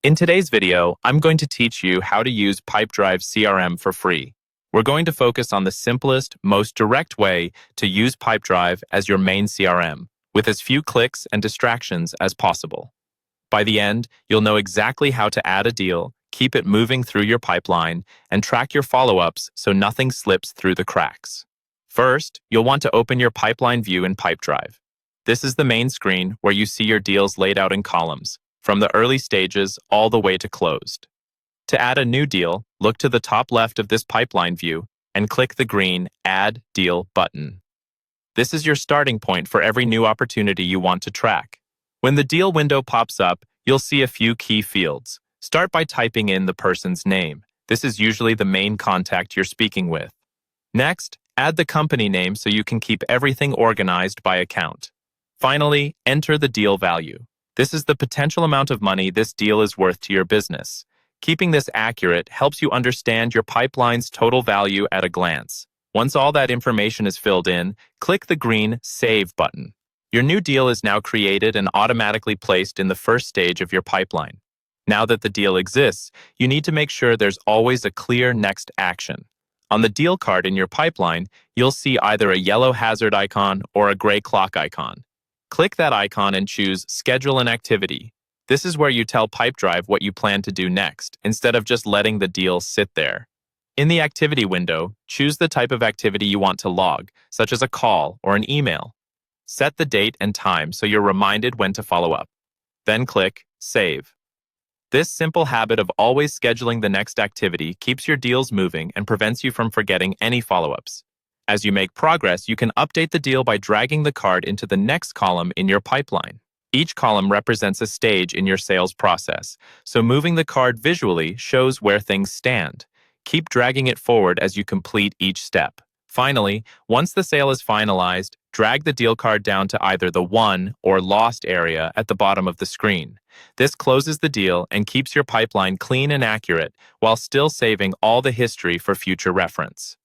In today's video, I'm going to teach you how to use Pipedrive CRM for free. We're going to focus on the simplest, most direct way to use Pipedrive as your main CRM, with as few clicks and distractions as possible. By the end, you'll know exactly how to add a deal, keep it moving through your pipeline, and track your follow-ups so nothing slips through the cracks. First, you'll want to open your pipeline view in Pipedrive. This is the main screen where you see your deals laid out in columns, from the early stages all the way to closed. To add a new deal, look to the top left of this pipeline view and click the green Add Deal button. This is your starting point for every new opportunity you want to track. When the deal window pops up, you'll see a few key fields. Start by typing in the person's name. This is usually the main contact you're speaking with. Next, add the company name so you can keep everything organized by account. Finally, enter the deal value. This is the potential amount of money this deal is worth to your business. Keeping this accurate helps you understand your pipeline's total value at a glance. Once all that information is filled in, click the green Save button. Your new deal is now created and automatically placed in the first stage of your pipeline. Now that the deal exists, you need to make sure there's always a clear next action. On the deal card in your pipeline, you'll see either a yellow hazard icon or a gray clock icon. Click that icon and choose Schedule an Activity. This is where you tell Pipedrive what you plan to do next, instead of just letting the deal sit there. In the activity window, choose the type of activity you want to log, such as a call or an email. Set the date and time so you're reminded when to follow up. Then click Save. This simple habit of always scheduling the next activity keeps your deals moving and prevents you from forgetting any follow-ups. As you make progress, you can update the deal by dragging the card into the next column in your pipeline. Each column represents a stage in your sales process, so moving the card visually shows where things stand. Keep dragging it forward as you complete each step. Finally, once the sale is finalized, drag the deal card down to either the Won or Lost area at the bottom of the screen. This closes the deal and keeps your pipeline clean and accurate while still saving all the history for future reference.